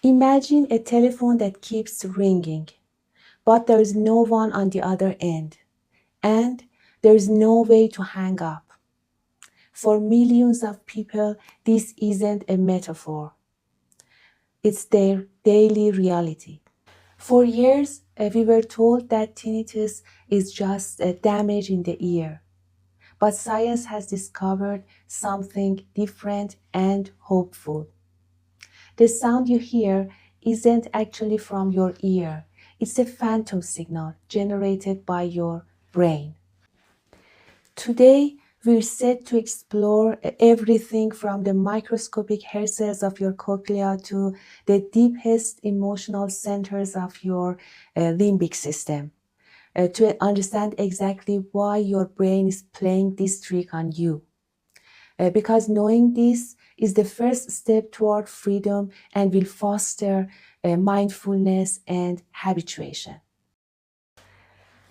Imagine a telephone that keeps ringing, but there is no one on the other end, and there is no way to hang up. For millions of people, this isn't a metaphor. It's their daily reality. For years, we were told that tinnitus is just a damage in the ear. But science has discovered something different and hopeful. The sound you hear isn't actually from your ear. It's a phantom signal generated by your brain. Today, we're set to explore everything from the microscopic hair cells of your cochlea to the deepest emotional centers of your limbic system to understand exactly why your brain is playing this trick on you. Because knowing this is the first step toward freedom and will foster mindfulness and habituation.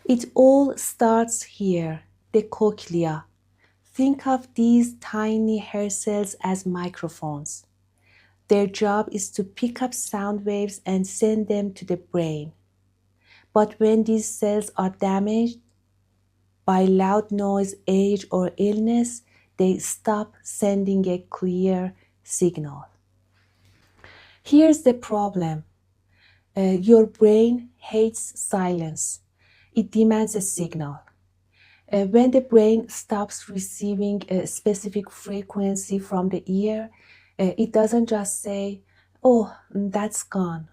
It all starts here, the cochlea. Think of these tiny hair cells as microphones. Their job is to pick up sound waves and send them to the brain. But when these cells are damaged by loud noise, age, or illness, they stop sending a clear signal. Here's the problem. Your brain hates silence. It demands a signal. When the brain stops receiving a specific frequency from the ear, it doesn't just say, oh, that's gone.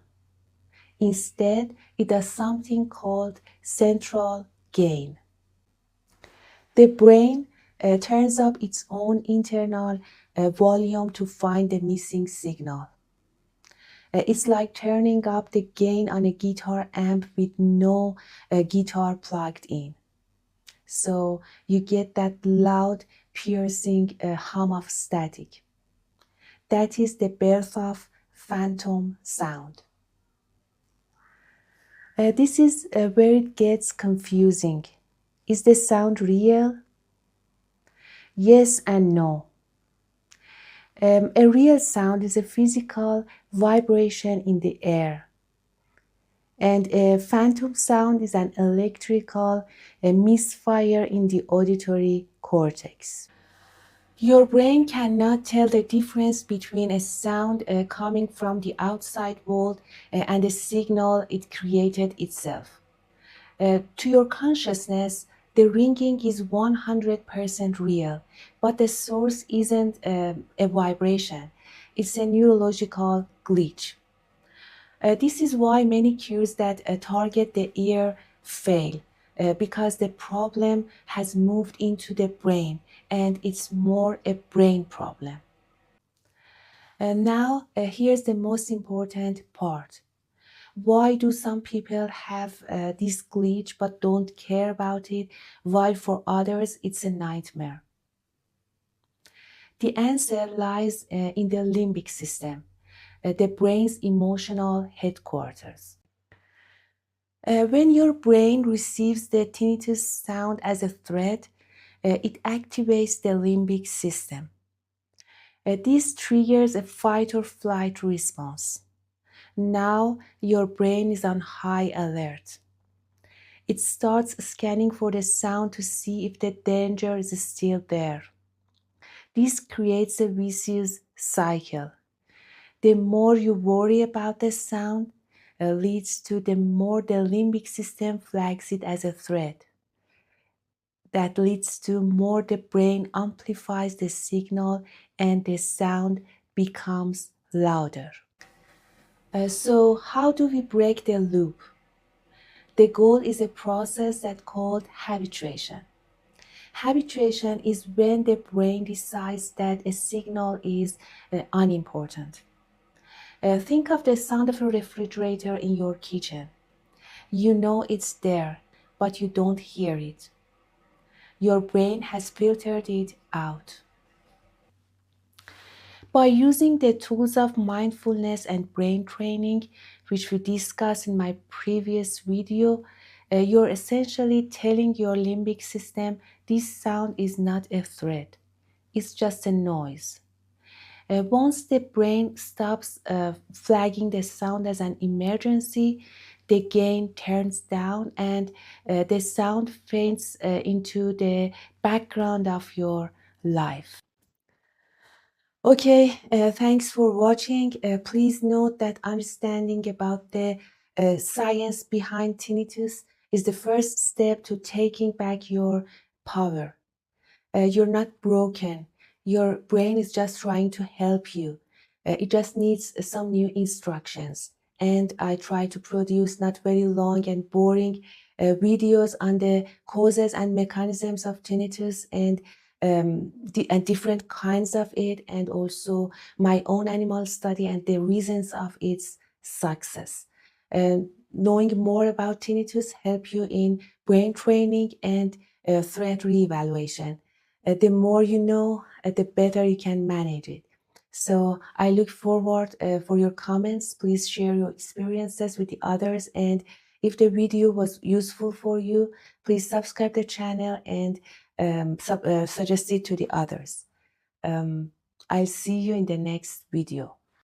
Instead, it does something called central gain. The brain turns up its own internal volume to find the missing signal. It's like turning up the gain on a guitar amp with no guitar plugged in. So you get that loud, piercing hum of static. That is the birth of phantom sound. This is where it gets confusing. Is the sound real? Yes and no. A real sound is a physical vibration in the air. And a phantom sound is an electrical misfire in the auditory cortex. Your brain cannot tell the difference between a sound coming from the outside world and the signal it created itself. To your consciousness, the ringing is 100% real, but the source isn't a vibration. It's a neurological glitch. This is why many cures that target the ear fail, because the problem has moved into the brain and it's more a brain problem. And now, here's the most important part. Why do some people have this glitch but don't care about it, while for others it's a nightmare? The answer lies in the limbic system, the brain's emotional headquarters. When your brain receives the tinnitus sound as a threat, it activates the limbic system. This triggers a fight or flight response. Now your brain is on high alert. It starts scanning for the sound to see if the danger is still there. This creates a vicious cycle. The more you worry about the sound, leads to the more the limbic system flags it as a threat. That leads to more the brain amplifies the signal and the sound becomes louder. So how do we break the loop? The goal is a process that's called habituation. Habituation is when the brain decides that a signal is unimportant. Think of the sound of a refrigerator in your kitchen. You know it's there, but you don't hear it. Your brain has filtered it out. By using the tools of mindfulness and brain training, which we discussed in my previous video, you're essentially telling your limbic system this sound is not a threat. It's just a noise. Once the brain stops flagging the sound as an emergency, the gain turns down and the sound fades into the background of your life. Okay, thanks for watching. Please note that understanding about the science behind tinnitus is the first step to taking back your power. You're not broken. Your brain is just trying to help you. It just needs some new instructions. And I try to produce not very long and boring videos on the causes and mechanisms of tinnitus and different kinds of it, and also my own animal study and the reasons of its success. Knowing more about tinnitus help you in brain training and threat reevaluation. The more you know, the better you can manage it. So I look forward for your comments. Please share your experiences with the others. And if the video was useful for you, please subscribe the channel and suggest it to the others. I'll see you in the next video.